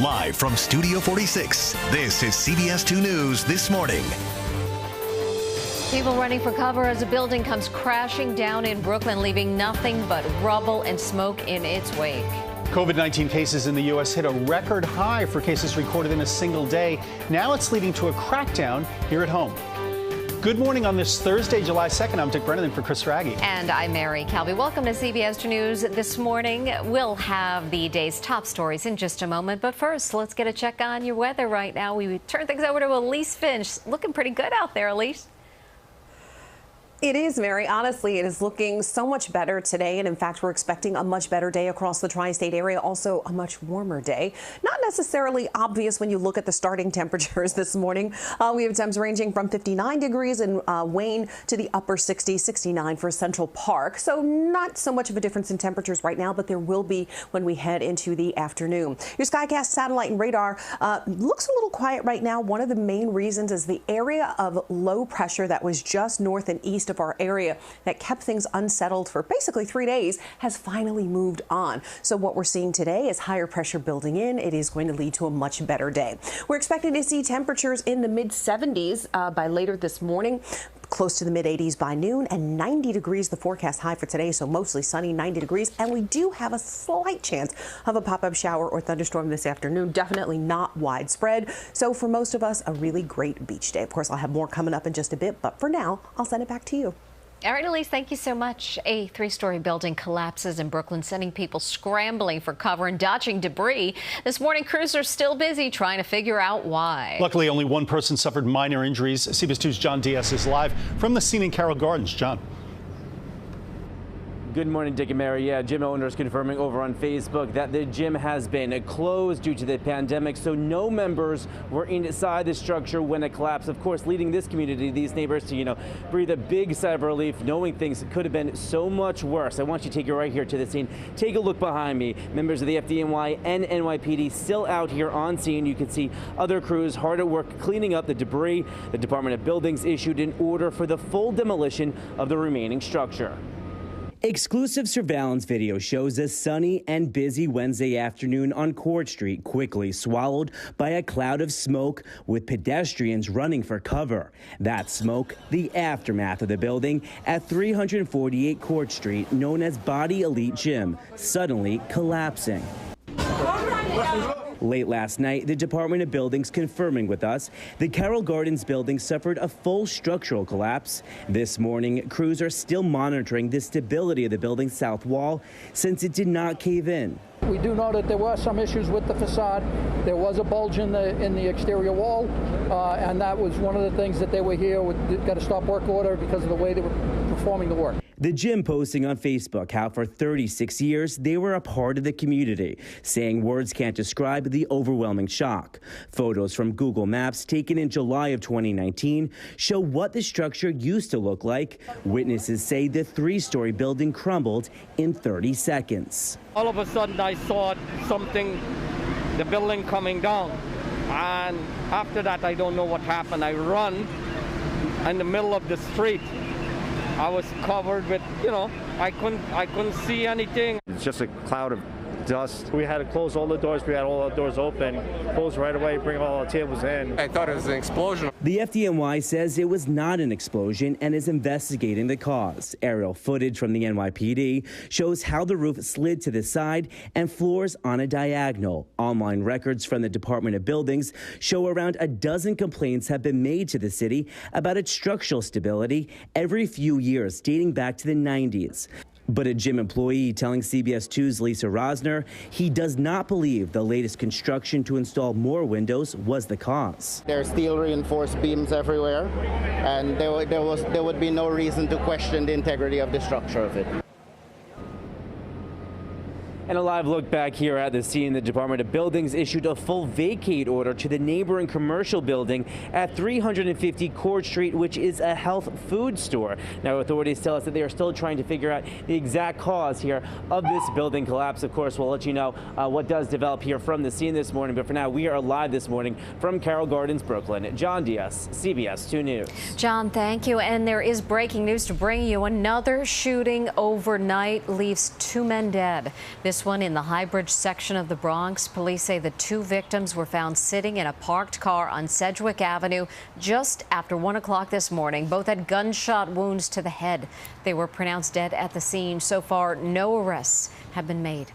Live from Studio 46, this is CBS 2 News This Morning. People running for cover as a building comes crashing down in Brooklyn, leaving nothing but rubble and smoke in its wake. COVID-19 cases in the U.S. hit a record high for cases recorded in a single day. Now it's leading to a crackdown here at home. Good morning on this Thursday, July 2nd. I'm Dick Brennan for Chris Wragge. And I'm Mary Calvi. Welcome to CBS 2 News This Morning. We'll have the day's top stories in just a moment. But first, let's get a check on your weather right now. We turn things over to Elise Finch. Looking pretty good out there, Elise. It is, Mary. Honestly, it is looking so much better today. And in fact, we're expecting a much better day across the tri-state area. Also a much warmer day. Not necessarily obvious when you look at the starting temperatures this morning. We have temps ranging from 59 degrees in Wayne to the upper 60s, 69 for Central Park. So not so much of a difference in temperatures right now, but there will be when we head into the afternoon. Your Skycast satellite and radar looks a little quiet right now. One of the main reasons is the area of low pressure that was just north and east of our area that kept things unsettled for basically 3 days has finally moved on. So what we're seeing today is higher pressure building in. It is going to lead to a much better day. We're expecting to see temperatures in the mid 70s by later this morning, close to the mid 80s by noon, and 90 degrees the forecast high for today. So mostly sunny, 90 degrees. And we do have a slight chance of a pop-up shower or thunderstorm this afternoon. Definitely not widespread. So for most of us, a really great beach day. Of course, I'll have more coming up in just a bit, but for now, I'll send it back to you. All right, Elise, thank you so much. A three-story building collapses in Brooklyn, sending people scrambling for cover and dodging debris. This morning, crews are still busy trying to figure out why. Luckily, only one person suffered minor injuries. CBS 2's John Diaz is live from the scene in Carroll Gardens. John. Good morning, Dick and Mary. Yeah, gym owners confirming over on Facebook that the gym has been closed due to the pandemic, so no members were inside the structure when it collapsed. Of course, leading this community, these neighbors to, breathe a big sigh of relief, knowing things could have been so much worse. I want you to take you right here to the scene. Take a look behind me. Members of the FDNY and NYPD still out here on scene. You can see other crews hard at work cleaning up the debris. The Department of Buildings issued an order for the full demolition of the remaining structure. Exclusive surveillance video shows a sunny and busy Wednesday afternoon on Court Street quickly swallowed by a cloud of smoke with pedestrians running for cover. That smoke, the aftermath of the building at 348 Court Street, known as Body Elite Gym, suddenly collapsing. Late last night, the Department of Buildings confirming with us the Carroll Gardens building suffered a full structural collapse. This morning, crews are still monitoring the stability of the building's south wall since it did not cave in. We do know that there were some issues with the facade. There was a bulge in the exterior wall, and that was one of the things that they were here with. Got a stop work order because of the way they were performing the work. The gym posting on Facebook how for 36 years they were a part of the community, saying words can't describe the overwhelming shock. Photos from Google Maps taken in July of 2019 show what the structure used to look like. Witnesses say the three-story building crumbled in 30 seconds. All of a sudden I saw something, the building coming down, and after that I don't know what happened. I run in the middle of the street. I was covered with, I couldn't see anything. It's just a cloud of dust. We had to close all the doors. We had all the doors open, close right away, bring all our tables in. I thought it was an explosion. The FDNY says it was not an explosion and is investigating the cause. Aerial footage from the NYPD shows how the roof slid to the side and floors on a diagonal. Online records from the Department of Buildings show around a dozen complaints have been made to the city about its structural stability every few years, dating back to the 90s. But a gym employee telling CBS 2's Lisa Rosner he does not believe the latest construction to install more windows was the cause. There are steel reinforced beams everywhere, and there would be no reason to question the integrity of the structure of it. And a live look back here at the scene, the Department of Buildings issued a full vacate order to the neighboring commercial building at 350 Court Street, which is a health food store. Now, authorities tell us that they are still trying to figure out the exact cause here of this building collapse. Of course, we'll let you know what does develop here from the scene this morning. But for now, we are live this morning from Carroll Gardens, Brooklyn. John Diaz, CBS 2 News. John, thank you. And there is breaking news to bring you. Another shooting overnight leaves 2 men dead. This This one in the High Bridge section of the Bronx. Police say the 2 victims were found sitting in a parked car on Sedgwick Avenue just after 1 o'clock this morning. Both had gunshot wounds to the head. They were pronounced dead at the scene. So far, no arrests have been made.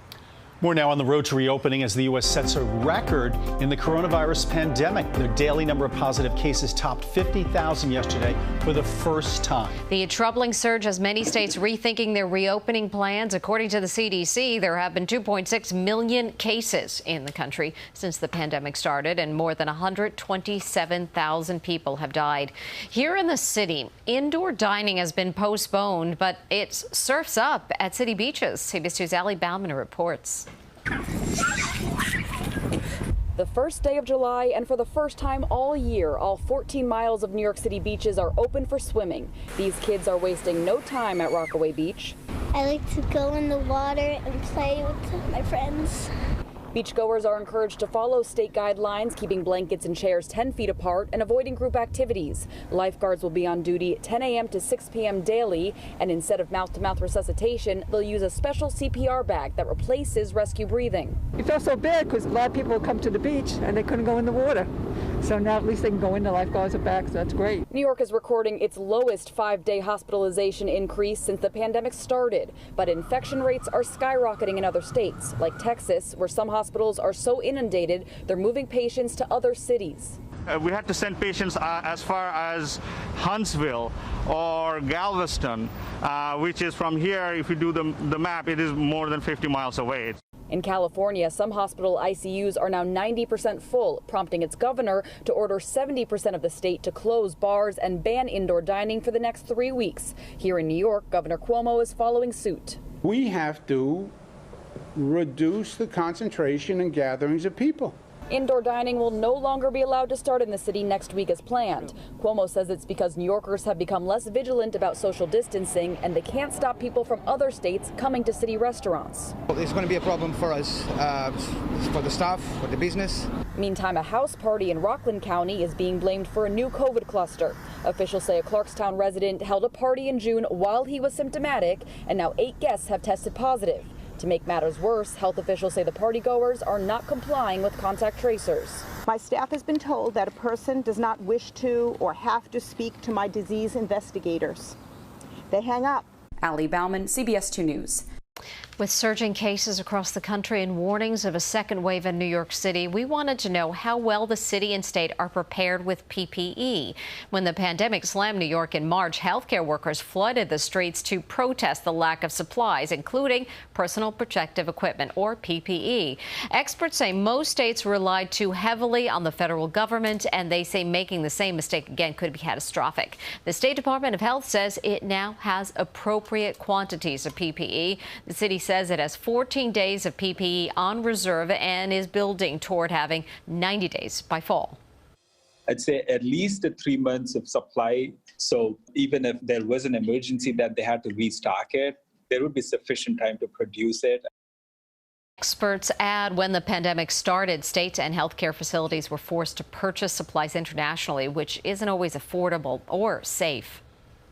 More now on the road to reopening as the U.S. sets a record in the coronavirus pandemic. The daily number of positive cases topped 50,000 yesterday for the first time. The troubling surge has many states rethinking their reopening plans. According to the CDC, there have been 2.6 million cases in the country since the pandemic started, and more than 127,000 people have died. Here in the city, indoor dining has been postponed, but it's surfs up at city beaches. CBS2's Ali Bauman reports. The first day of July, and for the first time all year, all 14 miles of New York City beaches are open for swimming. These kids are wasting no time at Rockaway Beach. I like to go in the water and play with my friends. Beachgoers are encouraged to follow state guidelines, keeping blankets and chairs 10 feet apart and avoiding group activities. Lifeguards will be on duty 10 a.m. to 6 p.m. daily, and instead of mouth-to-mouth resuscitation, they'll use a special CPR bag that replaces rescue breathing. You feel so bad because a lot of people come to the beach and they couldn't go in the water. So now at least they can go in, the lifeguards are back, so that's great. New York is recording its lowest 5-day hospitalization increase since the pandemic started, but infection rates are skyrocketing in other states, like Texas, where some hospitals are so inundated they're moving patients to other cities. We had to send patients as far as Huntsville or Galveston, which is from here, if you do the map, it is more than 50 miles away. In California, some hospital ICUs are now 90% full, prompting its governor to order 70% of the state to close bars and ban indoor dining for the next 3 weeks. Here in New York, Governor Cuomo is following suit. We have to reduce the concentration and gatherings of people. Indoor dining will no longer be allowed to start in the city next week as planned. Cuomo says it's because New Yorkers have become less vigilant about social distancing, and they can't stop people from other states coming to city restaurants. It's going to be a problem for us, for the staff, for the business. Meantime, a house party in Rockland County is being blamed for a new COVID cluster. Officials say a Clarkstown resident held a party in June while he was symptomatic, and now 8 guests have tested positive. To make matters worse, health officials say the partygoers are not complying with contact tracers. My staff has been told that a person does not wish to or have to speak to my disease investigators. They hang up. Ali Bauman, CBS 2 News. With surging cases across the country and warnings of a second wave in New York City, we wanted to know how well the city and state are prepared with PPE. When the pandemic slammed New York in March, healthcare workers flooded the streets to protest the lack of supplies, including personal protective equipment, or PPE. Experts say most states relied too heavily on the federal government, and they say making the same mistake again could be catastrophic. The State Department of Health says it now has appropriate quantities of PPE. The city says it has 14 days of PPE on reserve and is building toward having 90 days by fall. I'd say at least 3 months of supply. So even if there was an emergency that they had to restock it, there would be sufficient time to produce it. Experts add when the pandemic started, states and healthcare facilities were forced to purchase supplies internationally, which isn't always affordable or safe.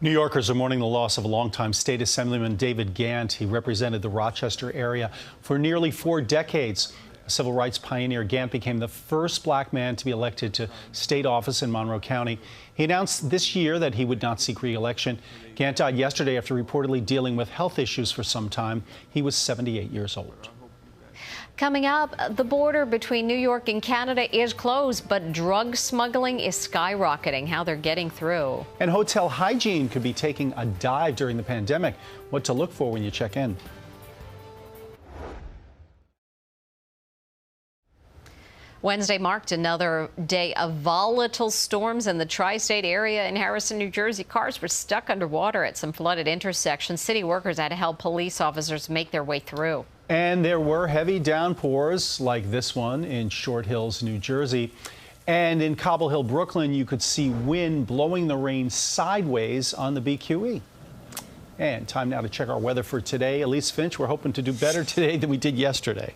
New Yorkers are mourning the loss of a longtime state assemblyman David Gant. He represented the Rochester area for nearly 4 decades. A civil rights pioneer, Gant became the first black man to be elected to state office in Monroe County. He announced this year that he would not seek re-election. Gant died yesterday after reportedly dealing with health issues for some time. He was 78 years old. Coming up, the border between New York and Canada is closed, but drug smuggling is skyrocketing. How they're getting through. And hotel hygiene could be taking a dive during the pandemic. What to look for when you check in. Wednesday marked another day of volatile storms in the tri-state area in Harrison, New Jersey. Cars were stuck underwater at some flooded intersections. City workers had to help police officers make their way through. And there were heavy downpours like this one in Short Hills, New Jersey. And in Cobble Hill, Brooklyn, you could see wind blowing the rain sideways on the BQE. And time now to check our weather for today. Elise, Finch, we're hoping to do better today than we did yesterday.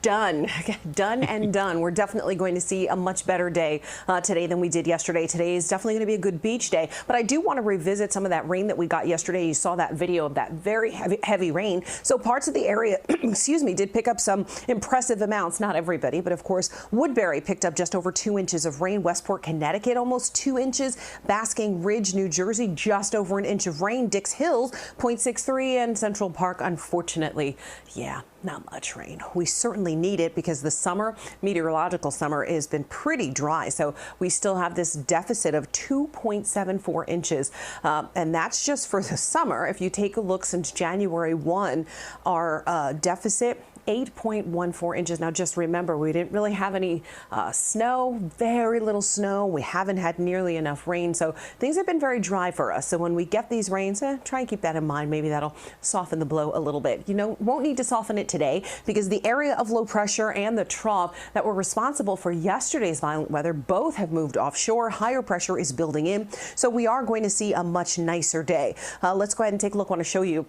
Done and done. We're definitely going to see a much better day today than we did yesterday. Today is definitely going to be a good beach day, but I do want to revisit some of that rain that we got yesterday. You saw that video of that very heavy rain. So parts of the area, excuse me, did pick up some impressive amounts. Not everybody, but of course, Woodbury picked up just over 2 inches of rain. Westport, Connecticut, almost 2 inches. Basking Ridge, New Jersey, just over an inch of rain. Dix Hills, 0.63, and Central Park, unfortunately, yeah, not much rain. We certainly need it because the summer, meteorological summer, has been pretty dry. So we still have this deficit of 2.74 inches. And that's just for the summer. If you take a look since January 1, our deficit, 8.14 inches. Now, just remember, we didn't really have any snow, very little snow. We haven't had nearly enough rain. So things have been very dry for us. So when we get these rains, try and keep that in mind. Maybe that'll soften the blow a little bit. You know, won't need to soften it today because the area of low pressure and the trough that were responsible for yesterday's violent weather both have moved offshore. Higher pressure is building in. So we are going to see a much nicer day. Let's go ahead and take a look. I want to show you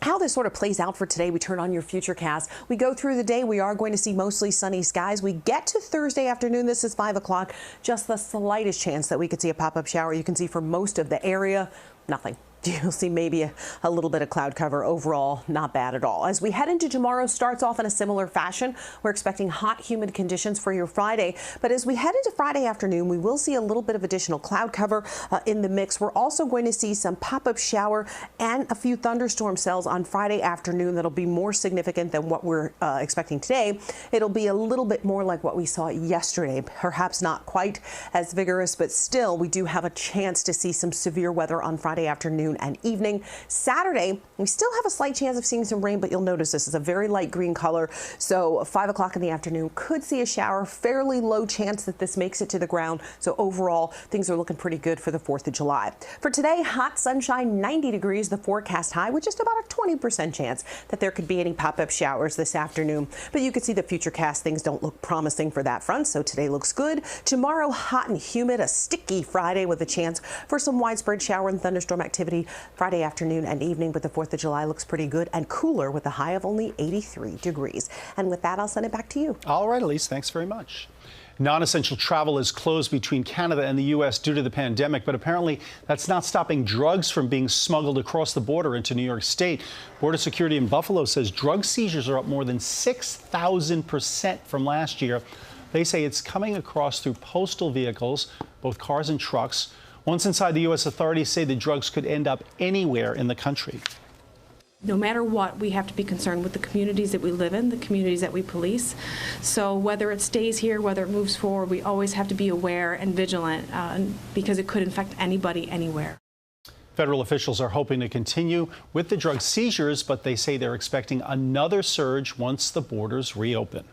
how this sort of plays out for today. We turn on your Futurecast. We go through the day. We are going to see mostly sunny skies. We get to Thursday afternoon. This is 5 o'clock. Just the slightest chance that we could see a pop-up shower. You can see for most of the area, nothing. You'll see maybe a little bit of cloud cover. Overall, not bad at all. As we head into tomorrow, starts off in a similar fashion. We're expecting hot, humid conditions for your Friday. But as we head into Friday afternoon, we will see a little bit of additional cloud cover in the mix. We're also going to see some pop-up shower and a few thunderstorm cells on Friday afternoon that'll be more significant than what we're expecting today. It'll be a little bit more like what we saw yesterday. Perhaps not quite as vigorous, but still, we do have a chance to see some severe weather on Friday afternoon and evening. Saturday, we still have a slight chance of seeing some rain, but you'll notice this is a very light green color. So 5 o'clock in the afternoon could see a shower. Fairly low chance that this makes it to the ground. So overall, things are looking pretty good for the 4th of July. For today, hot sunshine, 90 degrees, the forecast high, with just about a 20% chance that there could be any pop-up showers this afternoon. But you can see the Futurecast, things don't look promising for that front. So today looks good. Tomorrow, hot and humid, a sticky Friday with a chance for some widespread shower and thunderstorm activity Friday afternoon and evening, but the 4th of July looks pretty good and cooler with a high of only 83 degrees. And with that, I'll send it back to you. All right, Elise, thanks very much. Non-essential travel is closed between Canada and the U.S. due to the pandemic, but apparently that's not stopping drugs from being smuggled across the border into New York State. Border Security in Buffalo says drug seizures are up more than 6,000% from last year. They say it's coming across through postal vehicles, both cars and trucks. Once inside the U.S., authorities say the drugs could end up anywhere in the country. No matter what, we have to be concerned with the communities that we live in, the communities that we police. So whether it stays here, whether it moves forward, we always have to be aware and vigilant because it could infect anybody, anywhere. Federal officials are hoping to continue with the drug seizures, but they say they're expecting another surge once the borders reopen.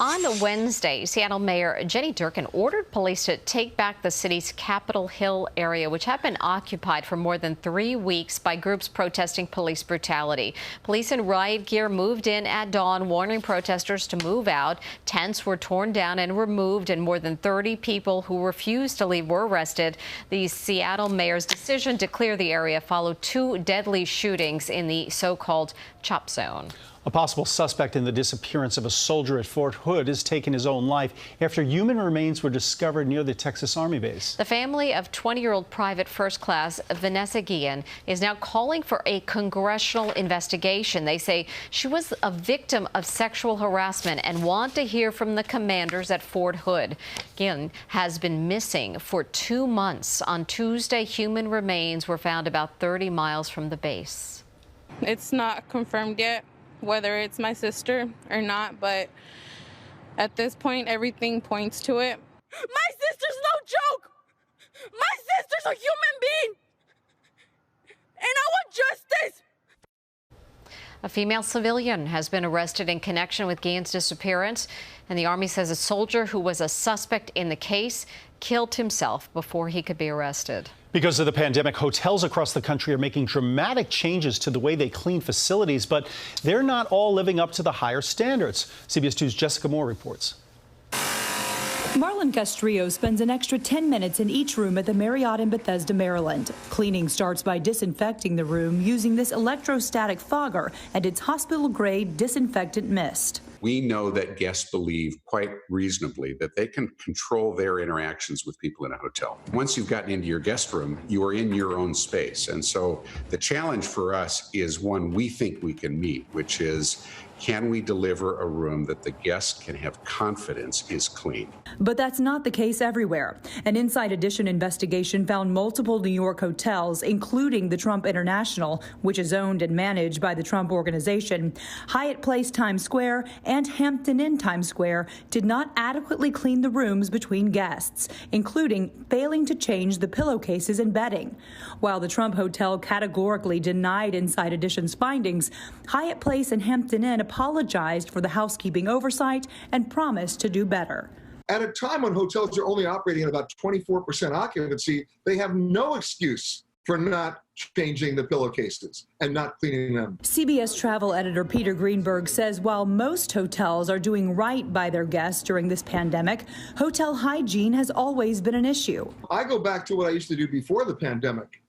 On Wednesday, Seattle Mayor Jenny Durkan ordered police to take back the city's Capitol Hill area, which had been occupied for more than 3 weeks by groups protesting police brutality. Police in riot gear moved in at dawn, warning protesters to move out. Tents were torn down and removed, and more than 30 people who refused to leave were arrested. The Seattle mayor's decision to clear the area followed 2 deadly shootings in the so-called chop zone. A possible suspect in the disappearance of a soldier at Fort Hood has taken his own life after human remains were discovered near the Texas Army base. The family of 20-year-old Private First Class Vanessa Guillen is now calling for a congressional investigation. They say she was a victim of sexual harassment and want to hear from the commanders at Fort Hood. Guillen has been missing for 2 months. On Tuesday, human remains were found about 30 miles from the base. It's not confirmed yet whether it's my sister or not, but at this point, everything points to it. My sister's no joke! My sister's a human being! And I want justice! A female civilian has been arrested in connection with Guillen's disappearance, and the Army says a soldier who was a suspect in the case killed himself before he could be arrested. Because of the pandemic, hotels across the country are making dramatic changes to the way they clean facilities, but they're not all living up to the higher standards. CBS 2's Jessica Moore reports. Marlon Castrillo spends an extra 10 minutes in each room at the Marriott in Bethesda, Maryland. Cleaning starts by disinfecting the room using this electrostatic fogger and its hospital-grade disinfectant mist. We know that guests believe quite reasonably that they can control their interactions with people in a hotel. Once you've gotten into your guest room, you are in your own space. And so the challenge for us is one we think we can meet, which is, can we deliver a room that the guests can have confidence is clean? But that's not the case everywhere. An Inside Edition investigation found multiple New York hotels, including the Trump International, which is owned and managed by the Trump Organization, Hyatt Place Times Square, and Hampton Inn Times Square, did not adequately clean the rooms between guests, including failing to change the pillowcases and bedding. While the Trump Hotel categorically denied Inside Edition's findings, Hyatt Place and Hampton Inn apologized for the housekeeping oversight and promised to do better. At a time when hotels are only operating at about 24% occupancy, they have no excuse for not changing the pillowcases and not cleaning them. CBS travel editor Peter Greenberg says while most hotels are doing right by their guests during this pandemic, hotel hygiene has always been an issue. I go back to what I used to do before the pandemic.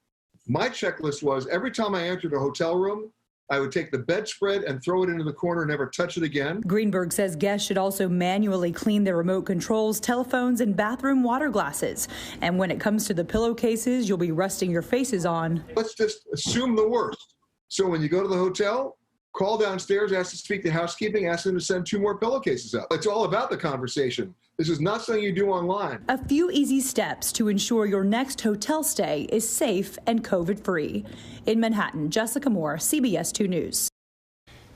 My checklist was every time I entered a hotel room, I would take the bedspread and throw it into the corner and never touch it again. Greenberg says guests should also manually clean their remote controls, telephones, and bathroom water glasses. And when it comes to the pillowcases you'll be resting your faces on, let's just assume the worst. So when you go to the hotel, call downstairs, ask to speak to housekeeping, ask them to send 2 more pillowcases out. It's all about the conversation. This is not something you do online. A few easy steps to ensure your next hotel stay is safe and COVID-free. In Manhattan, Jessica Moore, CBS 2 News.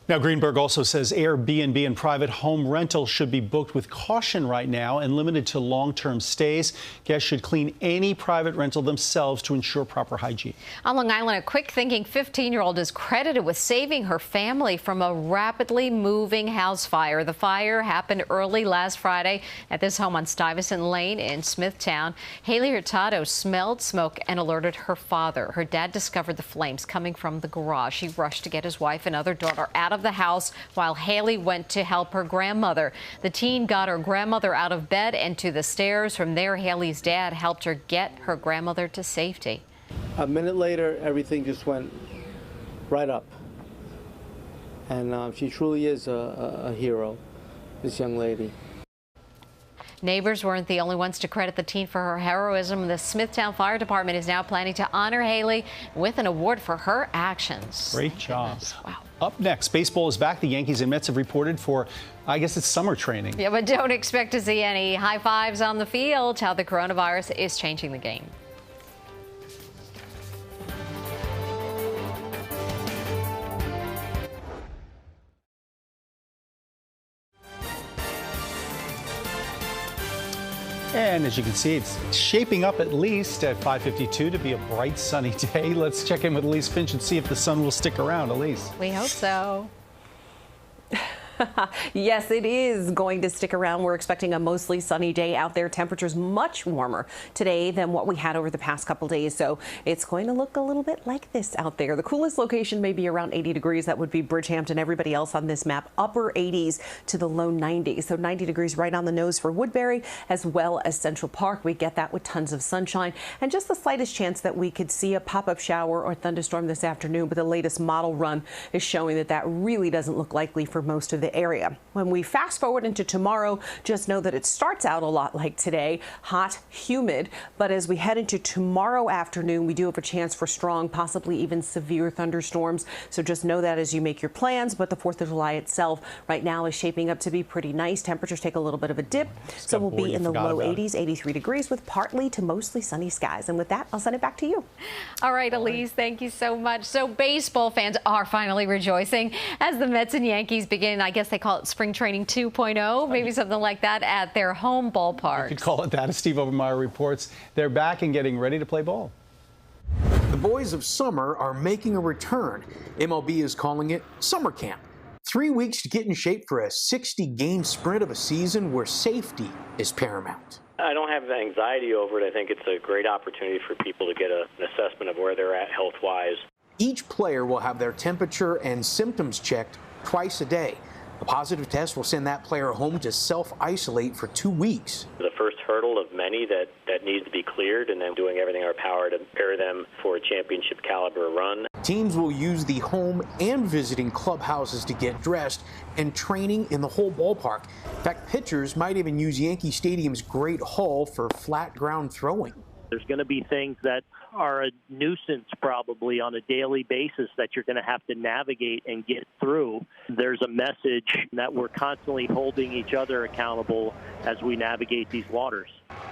Now, Greenberg also says Airbnb and private home rentals should be booked with caution right now and limited to long-term stays. Guests should clean any private rental themselves to ensure proper hygiene. On Long Island, a quick-thinking 15-year-old is credited with saving her family from a rapidly moving house fire. The fire happened early last Friday at this home on Stuyvesant Lane in Smithtown. Haley Hurtado smelled smoke and alerted her father. Her dad discovered the flames coming from the garage. He rushed to get his wife and other daughter out of the house while Haley went to help her grandmother. The teen got her grandmother out of bed and to the stairs. From there, Haley's dad helped her get her grandmother to safety. A minute later, everything just went right up. And she truly is a hero, this young lady. Neighbors weren't the only ones to credit the teen for her heroism. The Smithtown Fire Department is now planning to honor Haley with an award for her actions. Great job. Wow. Up next, baseball is back. The Yankees and Mets have reported for, I guess it's summer training. Yeah, but don't expect to see any high fives on the field. How the coronavirus is changing the game. And as you can see, it's shaping up at least at 5:52 to be a bright, sunny day. Let's check in with Elise Finch and see if the sun will stick around. Elise. We hope so. Yes, it is going to stick around. We're expecting a mostly sunny day out there. Temperatures much warmer today than what we had over the past couple days. So it's going to look a little bit like this out there. The coolest location may be around 80 degrees. That would be Bridgehampton. Everybody else on this map, upper 80s to the low 90s. So 90 degrees right on the nose for Woodbury as well as Central Park. We get that with tons of sunshine and just the slightest chance that we could see a pop-up shower or thunderstorm this afternoon. But the latest model run is showing that that really doesn't look likely for most of the area. When we fast forward into tomorrow, just know that it starts out a lot like today, hot, humid, but as we head into tomorrow afternoon, we do have a chance for strong, possibly even severe thunderstorms. So just know that as you make your plans. But the 4th of July itself right now is shaping up to be pretty nice. Temperatures take a little bit of a dip, so we'll be in the low 80s, 83 degrees with partly to mostly sunny skies. And with that, I'll send it back to you. All right, Elise, thank you so much. So baseball fans are finally rejoicing as the Mets and Yankees begin, I guess they call it spring training 2.0, maybe something like that at their home ballpark. You could call it that. As Steve Obermeyer reports, they're back and getting ready to play ball. The boys of summer are making a return. MLB is calling it summer camp. 3 weeks to get in shape for a 60-game sprint of a season where safety is paramount. I don't have anxiety over it. I think it's a great opportunity for people to get an assessment of where they're at health-wise. Each player will have their temperature and symptoms checked twice a day. A positive test will send that player home to self-isolate for 2 weeks. The first hurdle of many that needs to be cleared, and then doing everything in our power to prepare them for a championship caliber run. Teams will use the home and visiting clubhouses to get dressed, and training in the whole ballpark. In fact, pitchers might even use Yankee Stadium's Great Hall for flat ground throwing. There's going to be things that are a nuisance probably on a daily basis that you're going to have to navigate and get through. There's a message that we're constantly holding each other accountable as we navigate these waters.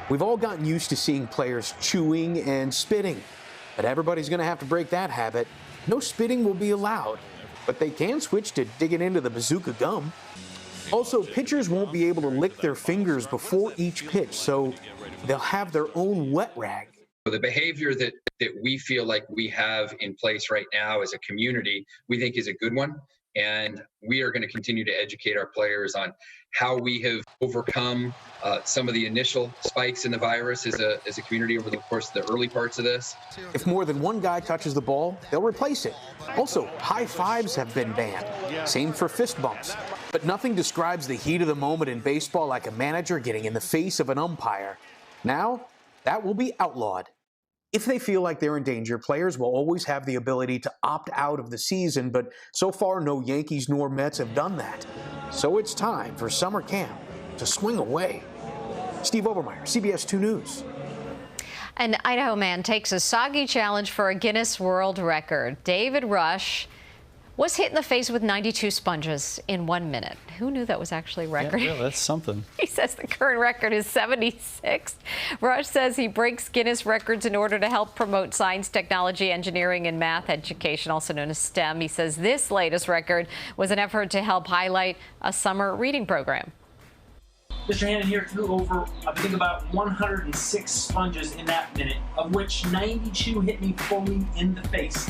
We've all gotten used to seeing players chewing and spitting, but everybody's going to have to break that habit. No spitting will be allowed, but they can switch to digging into the bazooka gum. Also, pitchers won't be able to lick their fingers before each pitch, so they'll have their own wet rag. The behavior that we feel like we have in place right now as a community, we think is a good one. And we are going to continue to educate our players on how we have overcome some of the initial spikes in the virus as a community over the course of the early parts of this. If more than one guy touches the ball, they'll replace it. Also, high fives have been banned. Same for fist bumps. But nothing describes the heat of the moment in baseball like a manager getting in the face of an umpire. Now, that will be outlawed. If they feel like they're in danger, players will always have the ability to opt out of the season, but so far no Yankees nor Mets have done that. So it's time for summer camp to swing away. Steve Obermeyer, CBS 2 News. An Idaho man takes a soggy challenge for a Guinness World Record. David Rush was hit in the face with 92 sponges in 1 minute. Who knew that was actually a record? Yeah, that's something. He says the current record is 76. Rush says he breaks Guinness records in order to help promote science, technology, engineering, and math education, also known as STEM. He says this latest record was an effort to help highlight a summer reading program. Mr. Hannon here threw over, I think, about 106 sponges in that minute, of which 92 hit me fully in the face.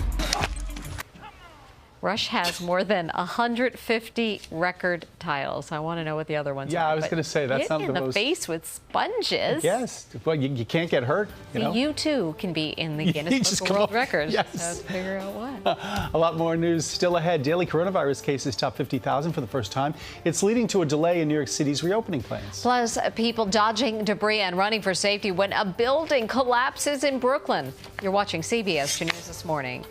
Rush has more than 150 record titles. I want to know what the other ones are. Yeah, I was going to say, that's not the most... in the face with sponges. Yes. Well, you can't get hurt, you know. You, too, can be in the Guinness Book of World Records. Yes. So let's figure out what. A lot more news still ahead. Daily coronavirus cases top 50,000 for the first time. It's leading to a delay in New York City's reopening plans. Plus, people dodging debris and running for safety when a building collapses in Brooklyn. You're watching CBS 2 News this morning.